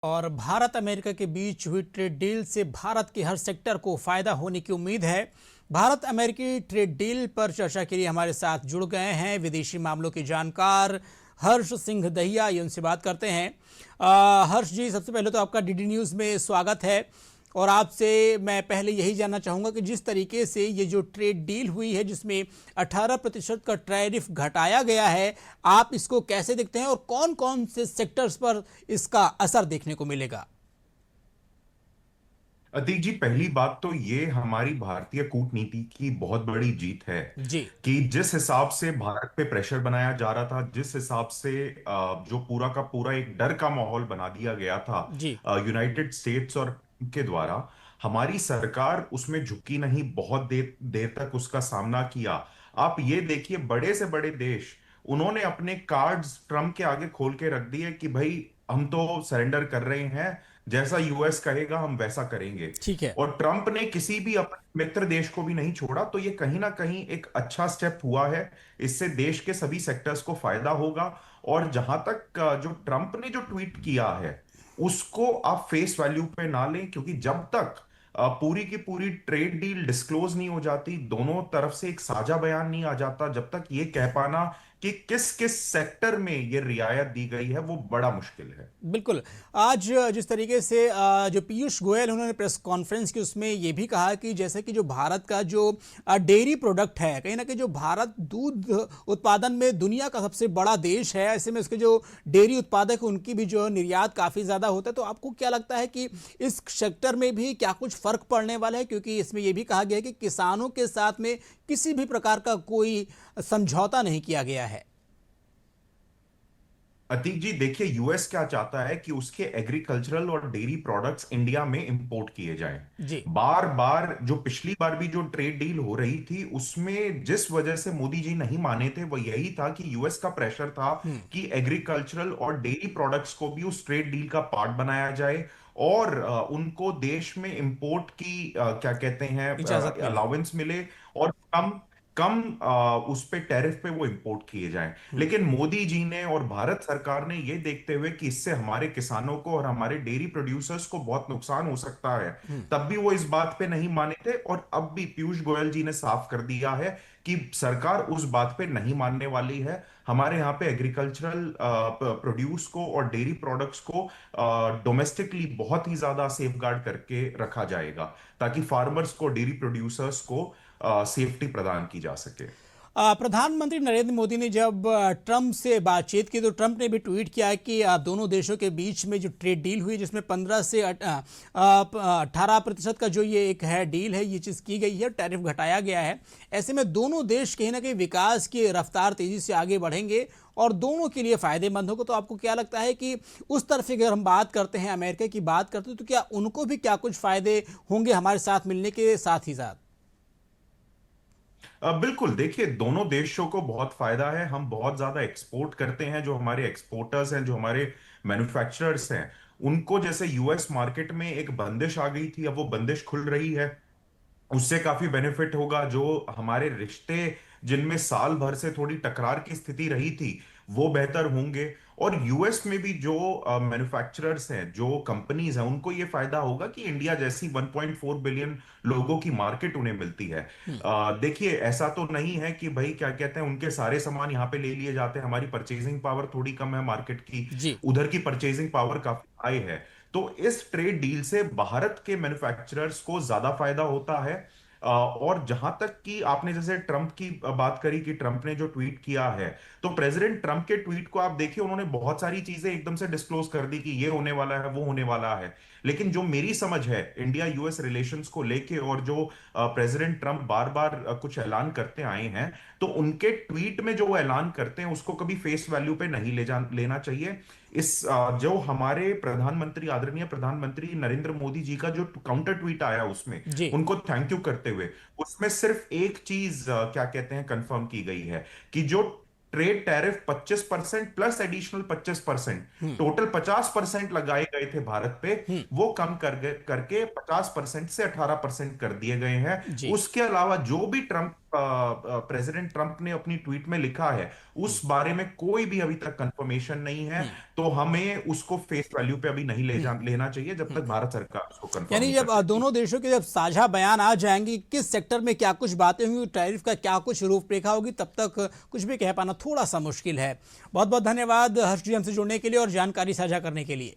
और भारत अमेरिका के बीच हुई ट्रेड डील से भारत के हर सेक्टर को फायदा होने की उम्मीद है। भारत अमेरिकी ट्रेड डील पर चर्चा के लिए हमारे साथ जुड़ गए हैं विदेशी मामलों के जानकार हर्ष सिंह दहिया। ये उनसे बात करते हैं। हर्ष जी, सबसे पहले तो आपका डीडी न्यूज़ में स्वागत है। और आपसे मैं पहले यही जानना चाहूँगा कि जिस तरीके से ये जो ट्रेड डील हुई है जिसमें 18% का टैरिफ घटाया गया है, आप इसको कैसे देखते हैं और कौन कौन से सेक्टर्स पर इसका असर देखने को मिलेगा? अतीक जी, पहली बात तो ये हमारी भारतीय कूटनीति की बहुत बड़ी जीत है जी। कि जिस हिसाब से भारत पे प्रेशर बनाया जा रहा था, जिस हिसाब से जो पूरा का पूरा एक डर का माहौल बना दिया गया था जी। यूनाइटेड स्टेट्स और के द्वारा, हमारी सरकार उसमें झुकी नहीं, बहुत देर देर तक उसका सामना किया। आप ये देखिए, बड़े से बड़े देश उन्होंने अपने कार्ड्स ट्रम्प के आगे खोल के रख दिए कि भाई हम तो सरेंडर कर रहे हैं, जैसा यूएस कहेगा हम वैसा करेंगे। ठीक है। और ट्रंप ने किसी भी अपने मित्र देश को भी नहीं छोड़ा, तो ये कहीं ना कहीं एक अच्छा स्टेप हुआ है। इससे देश के सभी सेक्टर्स को फायदा होगा। और जहां तक जो ट्रंप ने जो ट्वीट किया है, उसको आप फेस वैल्यू पे ना लें, क्योंकि जब तक पूरी की पूरी ट्रेड डील डिस्क्लोज नहीं हो जाती, दोनों तरफ से एक साझा बयान नहीं आ जाता, जब तक ये कह पाना कि किस किस सेक्टर में ये रियायत दी गई है, वो बड़ा मुश्किल है। बिल्कुल। आज जिस तरीके से जो पीयूष गोयल उन्होंने प्रेस कॉन्फ्रेंस की उसमें ये भी कहा कि जैसे कि जो भारत का जो डेयरी प्रोडक्ट है, कहीं ना कहीं जो भारत दूध उत्पादन में दुनिया का सबसे बड़ा देश है, ऐसे में उसके जो डेयरी उत्पादक उनकी भी जो निर्यात काफ़ी ज़्यादा होता है। तो आपको क्या लगता है कि इस सेक्टर में भी क्या कुछ फ़र्क पड़ने वाला है? क्योंकि इसमें यह भी कहा गया है कि किसानों के साथ में किसी भी प्रकार का कोई समझौता नहीं किया गया है। अतीक जी, देखिए यूएस क्या चाहता है कि उसके एग्रीकल्चरल और डेयरी प्रोडक्ट्स इंडिया में इंपोर्ट किए जाएं। जी। बार बार जो पिछली बार भी जो ट्रेड डील हो रही थी, उसमें जिस वजह से मोदी जी नहीं माने थे वो यही था कि यूएस का प्रेशर था कि एग्रीकल्चरल और डेयरी प्रोडक्ट्स को भी उस ट्रेड डील का पार्ट बनाया जाए, और उनको देश में इंपोर्ट की क्या कहते हैं इजाज़त मिले। अलाउंस मिले, और कम कम उस पे टैरिफ पे वो इंपोर्ट किए जाएं। लेकिन मोदी जी ने और भारत सरकार ने ये देखते हुए कि इससे हमारे किसानों को और हमारे डेयरी प्रोड्यूसर्स को बहुत नुकसान हो सकता है, तब भी वो इस बात पे नहीं माने थे। और अब भी पीयूष गोयल जी ने साफ कर दिया है कि सरकार उस बात पे नहीं मानने वाली है। हमारे यहाँ पे एग्रीकल्चरल प्रोड्यूस को और डेयरी प्रोडक्ट्स को डोमेस्टिकली बहुत ही ज्यादा सेफगार्ड करके रखा जाएगा, ताकि फार्मर्स को, डेयरी प्रोड्यूसर्स को सेफ्टी प्रदान की जा सके। प्रधानमंत्री नरेंद्र मोदी ने जब ट्रंप से बातचीत की तो ट्रंप ने भी ट्वीट किया है कि दोनों देशों के बीच में जो ट्रेड डील हुई जिसमें 15 से 18% का जो ये एक है डील है, ये चीज़ की गई है, टैरिफ घटाया गया है। ऐसे में दोनों देश कहीं ना कहीं विकास की रफ्तार तेजी से आगे बढ़ेंगे और दोनों के लिए फायदेमंद होगा। तो आपको क्या लगता है कि उस तरफ से अगर हम बात करते हैं, अमेरिका की बात करते हैं, तो क्या उनको भी क्या कुछ फायदे होंगे हमारे साथ मिलने के साथ ही साथ? बिल्कुल, देखिए दोनों देशों को बहुत फायदा है। हम बहुत ज्यादा एक्सपोर्ट करते हैं, जो हमारे एक्सपोर्टर्स हैं, जो हमारे मैन्युफैक्चरर्स हैं, उनको जैसे यूएस मार्केट में एक बंदिश आ गई थी, अब वो बंदिश खुल रही है, उससे काफी बेनिफिट होगा। जो हमारे रिश्ते जिनमें साल भर से थोड़ी टकरार की स्थिति रही थी, वो बेहतर होंगे। और यूएस में भी जो मैन्युफैक्चरर्स हैं, जो कंपनीज हैं, उनको ये फायदा होगा कि इंडिया जैसी 1.4 बिलियन लोगों की मार्केट उन्हें मिलती है। देखिए, ऐसा तो नहीं है कि भाई क्या कहते हैं उनके सारे सामान यहाँ पे ले लिए जाते हैं। हमारी परचेजिंग पावर थोड़ी कम है मार्केट की, जी। उधर की परचेजिंग पावर काफी हाई है। तो इस ट्रेड डील से भारत के मैन्युफैक्चरर्स को ज्यादा फायदा होता है। और जहां तक कि आपने जैसे ट्रंप की बात करी कि ट्रंप ने जो ट्वीट किया है, तो प्रेसिडेंट ट्रंप के ट्वीट को आप देखिए, उन्होंने बहुत सारी चीजें एकदम से डिस्क्लोज कर दी कि ये होने वाला है, वो होने वाला है। लेकिन जो मेरी समझ है इंडिया यूएस रिलेशंस को लेके, और जो प्रेसिडेंट ट्रंप बार बार कुछ ऐलान करते आए हैं, तो उनके ट्वीट में जो वो ऐलान करते हैं उसको कभी फेस वैल्यू पे नहीं लेना चाहिए। जो हमारे प्रधानमंत्री, आदरणीय प्रधानमंत्री नरेंद्र मोदी जी का जो काउंटर ट्वीट आया, उसमें जी। उनको थैंक यू करते हुए, उसमें सिर्फ एक चीज क्या कहते हैं कंफर्म की गई है कि जो trade tariff 25% plus additional 25%, total 50% लगाए गए थे भारत पे, वो कम करके 50% से 18% कर दिए गए हैं। जी। उसके अलावा जो भी ट्रंप प्रेसिडेंट ट्रंप ने अपनी ट्वीट में लिखा है, उस बारे में कोई भी अभी तक कंफर्मेशन नहीं है। तो हमें उसको फेस वैल्यू पे अभी नहीं लेना चाहिए जब तक भारत सरकार उसको कंफर्म यानी नहीं जब कर देती। दोनों देशों के जब साझा बयान आ जाएंगे किस सेक्टर में क्या कुछ बातें होंगी, टैरिफ का क्या कुछ रूपरेखा होगी, तब तक कुछ भी कह पाना थोड़ा सा मुश्किल है। बहुत बहुत धन्यवाद हर्ष जी हमसे जुड़ने के लिए और जानकारी साझा करने के लिए।